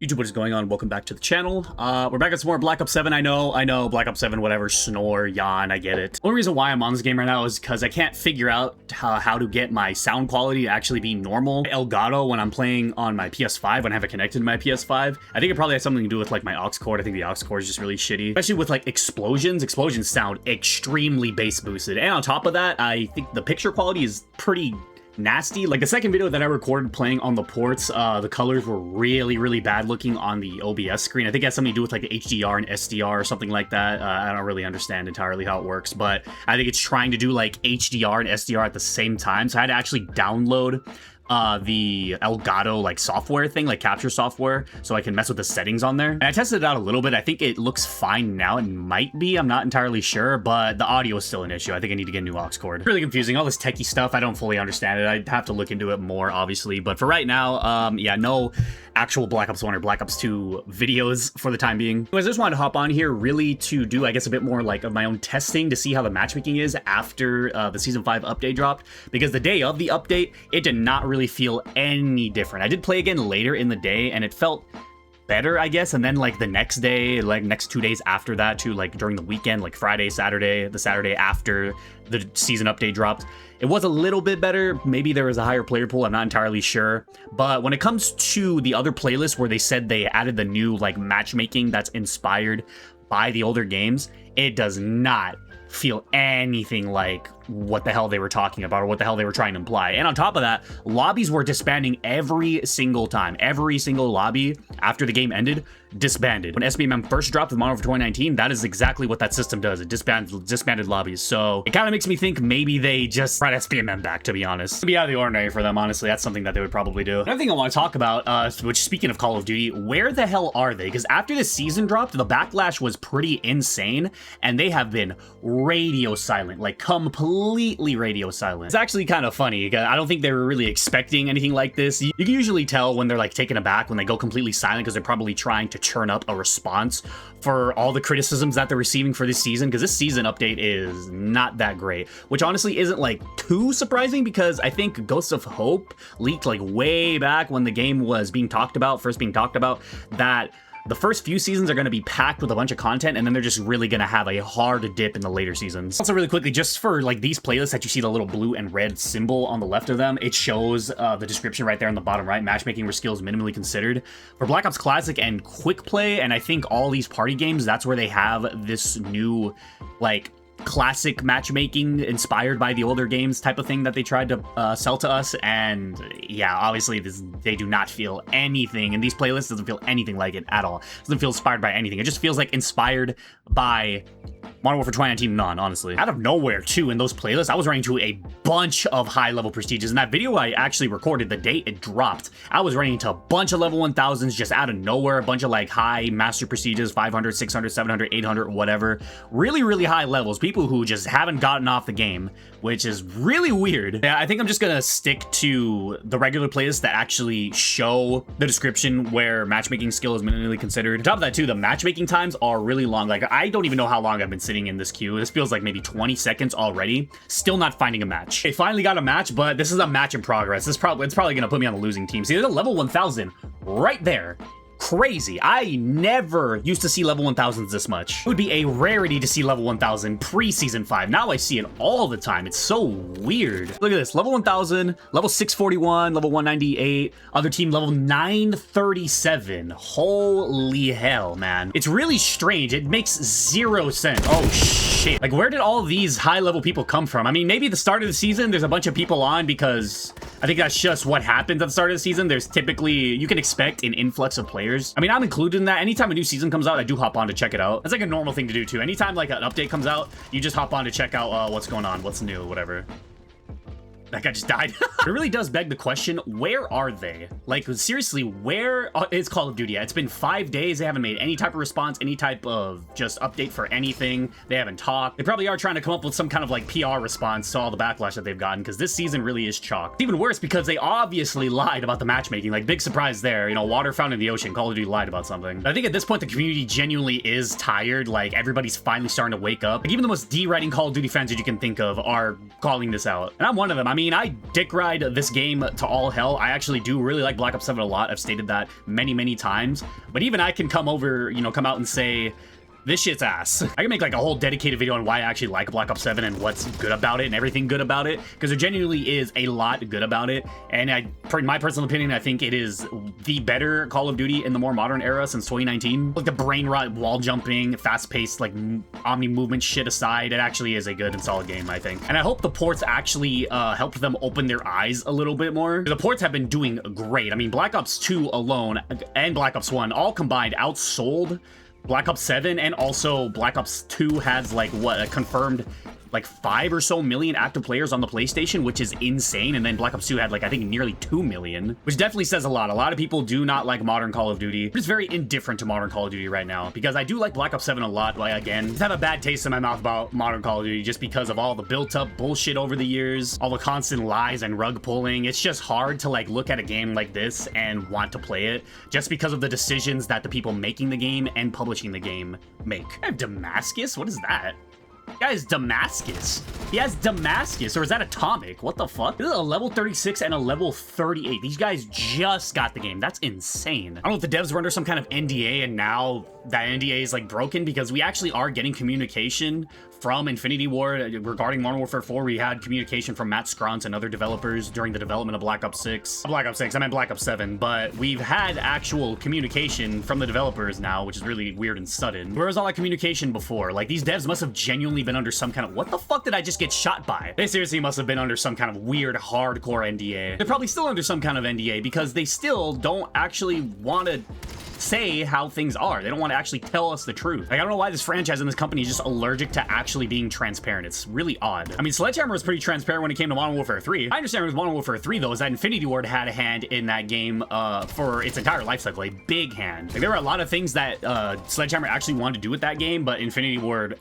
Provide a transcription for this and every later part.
YouTube, what is going on? Welcome back to the channel. We're back at some more Black Ops 7. I know, Black Ops 7, whatever, snore, yawn, I get it. The only reason why I'm on this game right now is because I can't figure out how to get my sound quality to actually be normal. Elgato, when I'm playing on my PS5, when I have it connected to my PS5, I think it probably has something to do with like my aux cord. I think the aux cord is just really shitty. Especially with like explosions. Explosions sound extremely bass boosted. And on top of that, I think the picture quality is pretty nasty. Like the second video that I recorded playing on the ports, the colors were really bad looking on the OBS screen. I think it has something to do with like the HDR and SDR or something like that. I don't really understand entirely how it works, but I think it's trying to do like HDR and SDR at the same time. So I had to actually download the Elgato like software thing, like capture software, so I can mess with the settings on there. And I tested it out a little bit. I think it looks fine now. It might be, I'm not entirely sure, but the audio is still an issue. I think I need to get a new aux cord. Really confusing, all this techie stuff. I don't fully understand it. I'd have to look into it more, obviously, but for right now, yeah, no actual Black Ops 1 or Black Ops 2 videos for the time being. Anyways, I just wanted to hop on here really to do, I guess, a bit more like of my own testing to see how the matchmaking is after the Season 5 update dropped, because the day of the update, it did not really feel any different. I did play again later in the day, and it felt better, I guess, and then like the next day, like next 2 days after that too, like during the weekend, like Friday, Saturday, the Saturday after the season update dropped, it was a little bit better. Maybe there was a higher player pool, I'm not entirely sure. But when it comes to the other playlists where they said they added the new like matchmaking that's inspired by the older games, it does not feel anything like what the hell they were talking about or what the hell they were trying to imply. And on top of that, lobbies were disbanding every single time. Every single lobby after the game ended disbanded. When SBMM first dropped with Modern Warfare 2019, that is exactly what that system does. It disbanded lobbies. So it kind of makes me think maybe they just brought SBMM back, to be honest. It'd be out of the ordinary for them, honestly. That's something that they would probably do. Another thing I want to talk about, which speaking of Call of Duty, where the hell are they? Because after the season dropped, the backlash was pretty insane, and they have been radio silent, like completely radio silent. It's actually kind of funny. I don't think they were really expecting anything like this. You can usually tell when they're like taken aback when they go completely silent, because they're probably trying to churn up a response for all the criticisms that they're receiving for this season, because this season update is not that great, which honestly isn't like too surprising, because I think Ghosts of Hope leaked like way back when the game was first being talked about, that the first few seasons are going to be packed with a bunch of content, and then they're just really going to have a hard dip in the later seasons. Also, really quickly, just for like these playlists that you see the little blue and red symbol on the left of them, it shows the description right there on the bottom right, matchmaking where skills minimally considered. For Black Ops Classic and Quick Play, and I think all these party games, that's where they have this new, like, classic matchmaking inspired by the older games type of thing that they tried to sell to us. And yeah, obviously they do not feel anything, and these playlists doesn't feel anything like it at all. It doesn't feel inspired by anything. It just feels like inspired by Modern Warfare 2019 none, honestly. Out of nowhere, too, in those playlists, I was running to a bunch of high-level prestiges. In that video I actually recorded the day it dropped, I was running into a bunch of level 1000s just out of nowhere, a bunch of, like, high master prestiges, 500, 600, 700, 800, whatever. Really high levels. People who just haven't gotten off the game, which is really weird. Yeah, I think I'm just gonna stick to the regular playlists that actually show the description where matchmaking skill is minimally considered. On top of that, too, the matchmaking times are really long. Like, I don't even know how long I've been sitting in this queue. This feels like maybe 20 seconds already. Still not finding a match. I finally got a match, but this is a match in progress. It's probably gonna put me on the losing team. See, there's a level 1000 right there. Crazy. I never used to see level 1000s this much. It would be a rarity to see level 1000 pre-season 5. Now I see it all the time. It's so weird. Look at this. Level 1000, level 641, level 198, other team level 937. Holy hell, man. It's really strange. It makes zero sense. Oh, shit. Like, where did all these high-level people come from? I mean, maybe at the start of the season, there's a bunch of people on because I think that's just what happens at the start of the season. There's typically, you can expect an influx of players. I mean, I'm included in that. Anytime a new season comes out, I do hop on to check it out. That's like a normal thing to do too. Anytime like an update comes out, you just hop on to check out what's going on, what's new, whatever. That guy just died. It really does beg the question, where are they? Like, seriously, where is Call of Duty at? It's been 5 days. They haven't made any type of response, any type of just update for anything. They haven't talked. They probably are trying to come up with some kind of like PR response to all the backlash that they've gotten, because this season really is chalk. It's even worse because they obviously lied about the matchmaking. Like, big surprise there. You know, water found in the ocean. Call of Duty lied about something. I think at this point, the community genuinely is tired. Like, everybody's finally starting to wake up. Like, even the most D-writing Call of Duty fans that you can think of are calling this out. And I'm one of them. I mean, I dick ride this game to all hell. I actually do really like Black Ops 7 a lot. I've stated that many, many times. But even I can come out and say, this shit's ass. I can make like a whole dedicated video on why I actually like Black Ops 7 and what's good about it and everything good about it, because there genuinely is a lot good about it. And in my personal opinion, I think it is the better Call of Duty in the more modern era since 2019. Like the brain rot, wall jumping, fast-paced, like omni movement shit aside, it actually is a good and solid game, I think. And I hope the ports actually helped them open their eyes a little bit more. The ports have been doing great. I mean, Black Ops 2 alone and Black Ops 1 all combined outsold Black Ops 7, and also Black Ops 2 has like what, a confirmed like 5 or so million active players on the PlayStation, which is insane. And then Black Ops 2 had like, I think, nearly 2 million, which definitely says a lot. A lot of people do not like modern Call of Duty. I'm just very indifferent to modern Call of Duty right now, because I do like Black Ops 7 a lot. But again, I just have a bad taste in my mouth about modern Call of Duty just because of all the built up bullshit over the years, all the constant lies and rug pulling. It's just hard to like look at a game like this and want to play it just because of the decisions that the people making the game and publishing the game make. I have Damascus? What is that? Guys, Damascus. He has Damascus, or is that Atomic? What the fuck? This is a level 36 and a level 38. These guys just got the game. That's insane. I don't know if the devs were under some kind of NDA and now that NDA is like broken, because we actually are getting communication from Infinity Ward regarding Modern Warfare 4. We had communication from Matt Scront and other developers during the development of Black Ops 6. Black Ops 6, I meant Black Ops 7, but we've had actual communication from the developers now, which is really weird and sudden. Where was all that communication before? Like, these devs must have genuinely been under some kind of, what the fuck did I just get shot by? They seriously must have been under some kind of weird, hardcore NDA. They're probably still under some kind of NDA because they still don't actually want to say how things are. They don't want to actually tell us the truth. Like, I don't know why this franchise and this company is just allergic to actually being transparent. It's really odd. I mean, Sledgehammer was pretty transparent when it came to Modern Warfare 3. I understand with Modern Warfare 3, though, is that Infinity Ward had a hand in that game for its entire life cycle, a big hand. Like, there were a lot of things that Sledgehammer actually wanted to do with that game, but Infinity Ward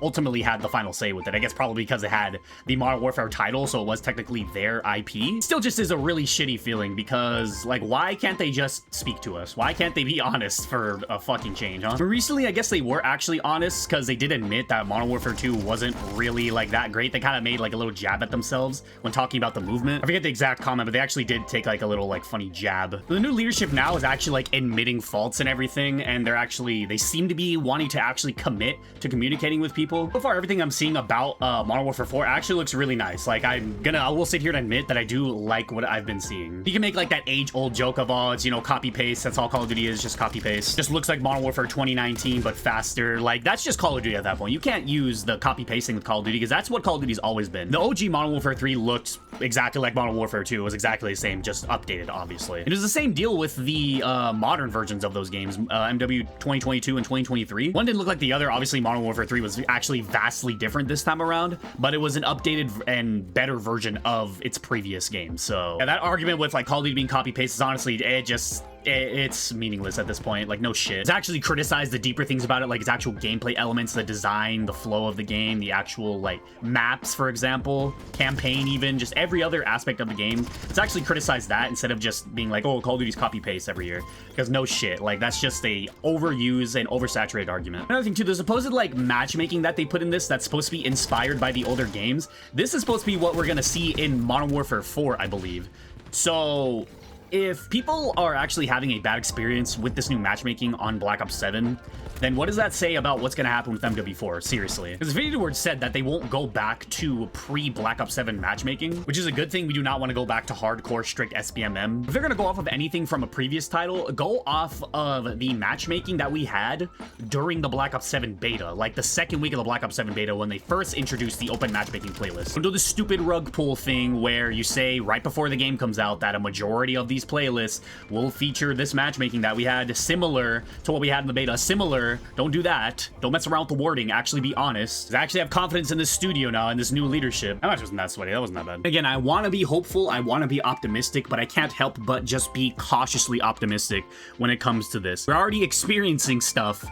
ultimately had the final say with it. I guess probably because it had the Modern Warfare title, so it was technically their IP. Still just is a really shitty feeling, because, like, why can't they just speak to us? Why can't they be honest for a fucking change, huh? But recently, I guess they were actually honest, because they did admit that Modern Warfare 2 wasn't really like that great. They kind of made like a little jab at themselves when talking about the movement. I forget the exact comment, but they actually did take like a little like funny jab. The new leadership now is actually like admitting faults and everything, and they seem to be wanting to actually commit to communicating with people. So far, everything I'm seeing about Modern Warfare 4 actually looks really nice. Like, I will sit here and admit that I do like what I've been seeing. You can make like that age-old joke of, oh, it's, you know, copy paste. That's all Call of Duty is, just copy paste. Just looks like Modern Warfare 2019, but faster. Like, that's just Call of Duty at that point. You can't use the copy pasting with Call of Duty, because that's what Call of Duty's always been. The OG Modern Warfare 3 looked exactly like Modern Warfare 2. It was exactly the same, just updated, obviously. It was the same deal with the modern versions of those games, MW 2022 and 2023. One didn't look like the other. Obviously, Modern Warfare 3 was actually vastly different this time around, but it was an updated and better version of its previous game. So yeah, that argument with like Call of Duty being copy paste is honestly, it's meaningless at this point. Like, no shit. It's actually criticized the deeper things about it, like its actual gameplay elements, the design, the flow of the game, the actual like maps, for example, campaign, even just every other aspect of the game. It's actually criticized that instead of just being like, oh, Call of Duty's copy paste every year, because no shit. Like, that's just a overused and oversaturated argument. Another thing too, the supposed like matchmaking that they put in this that's supposed to be inspired by the older games. This is supposed to be what we're gonna see in Modern Warfare 4, I believe. So if people are actually having a bad experience with this new matchmaking on Black Ops 7, then what does that say about what's going to happen with MW4? Seriously. Because Infinity Ward said that they won't go back to pre-Black Ops 7 matchmaking, which is a good thing. We do not want to go back to hardcore, strict SBMM. If they're going to go off of anything from a previous title, go off of the matchmaking that we had during the Black Ops 7 beta, like the second week of the Black Ops 7 beta when they first introduced the open matchmaking playlist. Don't do the stupid rug pull thing where you say right before the game comes out that a majority of these playlists will feature this matchmaking that we had, similar to what we had in the beta. Similar. Don't do that. Don't mess around with the wording. Actually be honest. I actually have confidence in this studio now and this new leadership. That match wasn't that sweaty. That wasn't that bad. Again, I want to be hopeful. I want to be optimistic, but I can't help but just be cautiously optimistic when it comes to this. We're already experiencing stuff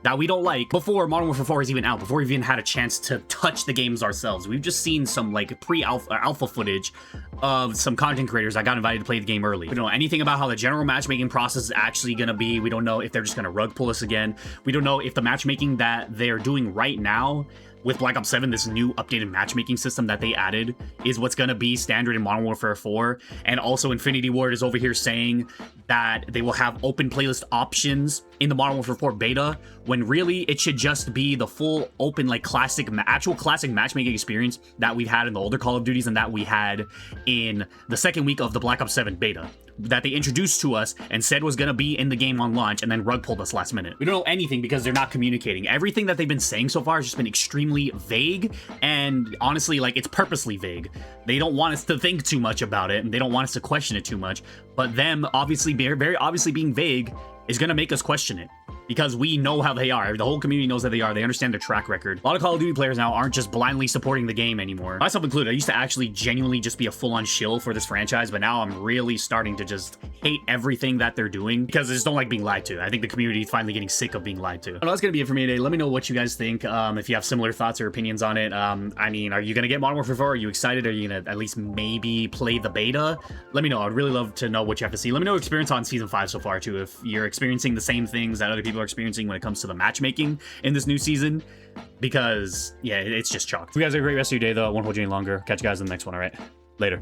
that we don't like before Modern Warfare 4 is even out, before we've even had a chance to touch the games ourselves. We've just seen some like alpha footage of some content creators that got invited to play the game early. We don't know anything about how the general matchmaking process is actually gonna be. We don't know if they're just gonna rug pull us again. We don't know if the matchmaking that they're doing right now with Black Ops 7, this new updated matchmaking system that they added is what's going to be standard in Modern Warfare 4. And also Infinity Ward is over here saying that they will have open playlist options in the Modern Warfare 4 beta, when really it should just be the full open, like classic, actual classic matchmaking experience that we've had in the older Call of Duties and that we had in the second week of the Black Ops 7 beta, that they introduced to us and said was going to be in the game on launch, and then rug pulled us last minute. We don't know anything because they're not communicating. Everything that they've been saying so far has just been extremely vague, and honestly, like, it's purposely vague. They don't want us to think too much about it, and they don't want us to question it too much, but them obviously, very obviously being vague is going to make us question it. Because we know how they are. The whole community knows how they are. They understand their track record. A lot of Call of Duty players now aren't just blindly supporting the game anymore. Myself included, I used to actually genuinely just be a full-on shill for this franchise, but now I'm really starting to just hate everything that they're doing because I just don't like being lied to. I think the community is finally getting sick of being lied to. Well, that's going to be it for me today. Let me know what you guys think, if you have similar thoughts or opinions on it. I mean, are you going to get Modern Warfare 4? Are you excited? Are you going to at least maybe play the beta? Let me know. I'd really love to know what you have to see. Let me know your experience on Season 5 so far, too. If you're experiencing the same things that other people are experiencing when it comes to the matchmaking in this new season, because yeah, it's just chalk. You guys have a great rest of your day though. I won't hold you any longer. Catch you guys in the next one. All right, later.